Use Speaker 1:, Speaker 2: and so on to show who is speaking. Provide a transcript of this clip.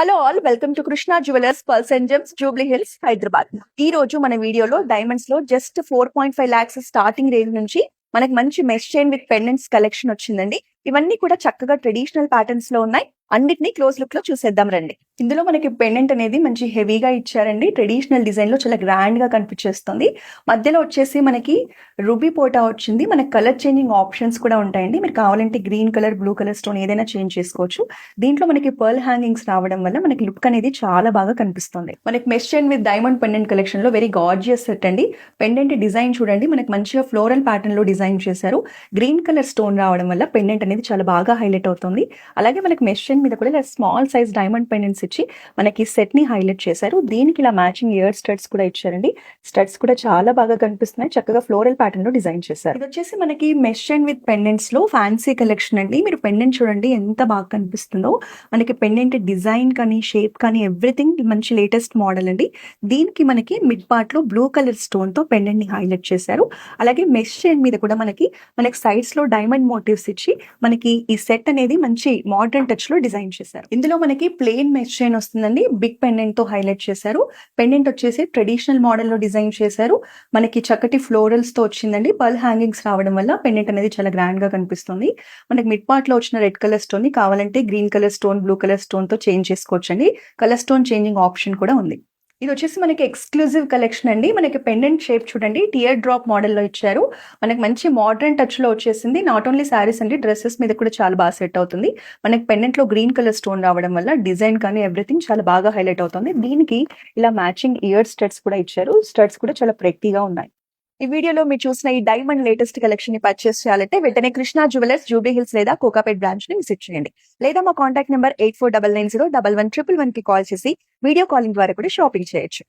Speaker 1: Hello all, welcome to Krishna jewellers pearls and gems, Jubilee Hills, Hyderabad. ఈ రోజు మన వీడియోలో డైమండ్స్ లో జస్ట్ 4.5 lakhs స్టార్టింగ్ రేంజ్ నుంచి మనకి మంచి mesh chain with pendants collection వచ్చిందండి. ఇవన్నీ కూడా చక్కగా ట్రెడిషనల్ ప్యాటర్న్స్ లో ఉన్నాయి. అన్నిటినీ క్లోజ్ లుక్ లో చూసేద్దాం రండి. ఇందులో మనకి పెండెంట్ అనేది మంచి హెవీగా ఇచ్చారండి. ట్రెడిషనల్ డిజైన్ లో చాలా గ్రాండ్ గా కనిపించేస్తుంది. మధ్యలో వచ్చేసి మనకి రూబీ పోటా వచ్చింది. మనకి కలర్ చేంజింగ్ ఆప్షన్స్ కూడా ఉంటాయండి. మీరు కావాలంటే green colour, blue colour stone ఏదైనా చేంజ్ చేసుకోవచ్చు. దీంట్లో మనకి పర్ల్ హ్యాంగింగ్స్ రావడం వల్ల మనకి లుక్ అనేది చాలా బాగా కనిపిస్తుంది. మనకి mesh chain with diamond pendant collection లో వెరీ గార్జియస్ సెట్ అండి. పెండెంట్ డిజైన్ చూడండి, మనకి మంచిగా ఫ్లోరల్ ప్యాటర్న్ లో డిజైన్ చేశారు. గ్రీన్ కలర్ స్టోన్ రావడం వల్ల పెండెంట్ అనేది చాలా బాగా హైలైట్ అవుతుంది. అలాగే మనకి మెష్ చైన్ మీద కూడా ఇలా స్మాల్ సైజ్ డైమండ్ పెండెంట్స్ ఇచ్చి మనకి సెట్ ని హైలైట్ చేశారు. దీనికి ఇలా మ్యాచింగ్ ఇయర్ స్టడ్స్ కూడా ఇచ్చారండి. స్టడ్స్ కూడా చాలా బాగా కనిపిస్తున్నాయి. చక్కగా ఫ్లోరల్ ప్యాటర్న్ లో డిజైన్ చేశారు. ఇది వచ్చేసి మనకి మెష్ చైన్ విత్ పెండెంట్స్ లో ఫ్యాన్సీ కలెక్షన్ అండి. మీరు పెండెంట్ చూడండి ఎంత బాగా కనిపిస్తుందో. మనకి పెండెంట్ డిజైన్ కానీ షేప్ కానీ ఎవ్రీథింగ్ మంచి లేటెస్ట్ మోడల్ అండి. దీనికి మనకి మిడ్ పార్ట్ లో బ్లూ కలర్ స్టోన్ తో పెండెంట్ ని హైలైట్ చేశారు. అలాగే మెష్ చైన్ మీద కూడా మనకి సైడ్స్ లో డైమండ్ మోటివ్స్ ఇచ్చి మనకి ఈ సెట్ అనేది మంచి మోడర్న్ టచ్ లో డిజైన్ చేశారు. ఇందులో మనకి ప్లెయిన్ మెష్ చైన్ వస్తుందండి. బిగ్ పెండెంట్ తో హైలైట్ చేశారు. పెండెంట్ వచ్చేసి ట్రెడిషనల్ మోడల్ లో డిజైన్ చేశారు. మనకి చక్కటి ఫ్లోరల్స్ తో వచ్చిందండి. పర్ల్ హ్యాంగింగ్స్ రావడం వల్ల పెండెంట్ అనేది చాలా గ్రాండ్ గా కనిపిస్తుంది. మనకి మిడ్ పార్ట్ లో వచ్చిన రెడ్ కలర్ స్టోన్ ని కావాలంటే green colour stone, blue colour stone తో చేంజ్ చేసుకోవచ్చండి. కలర్ స్టోన్ చేంజింగ్ ఆప్షన్ కూడా ఉంది. ఇది వచ్చేసి మనకి ఎక్స్క్లూజివ్ కలెక్షన్ అండి. మనకి పెండెంట్ షేప్ చూడండి, టియర్ డ్రాప్ మోడల్లో ఇచ్చారు. మనకి మంచి మోడర్న్ టచ్ లో వచ్చేసింది. నాట్ ఓన్లీ శారీస్ అండి, డ్రెస్సెస్ మీద కూడా చాలా బాగా సెట్ అవుతుంది. మనకి పెండెంట్ లో గ్రీన్ కలర్ స్టోన్ రావడం వల్ల డిజైన్ కానీ ఎవ్రీథింగ్ చాలా బాగా హైలైట్ అవుతుంది. దీనికి ఇలా మ్యాచింగ్ ఇయర్ స్టడ్స్ కూడా ఇచ్చారు. స్టడ్స్ కూడా చాలా ప్రెట్టీగా ఉన్నాయి. ఈ వీడియోలో మీరు చూసిన ఈ డైమండ్ లేటెస్ట్ కలెక్షన్ ని పర్చేస్ చేయాలంటే వెంటనే కృష్ణ జ్యువెలర్స్, జూబ్లీ హిల్స్ లేదా కోకాపేట్ బ్రాంచ్ ని విజిట్ చేయండి. లేదా మా కాంటాక్ట్ నెంబర్ 8499011111 కి కాల్ చేసి వీడియో కాలింగ్ ద్వారా కూడా షాపింగ్ చేయొచ్చు.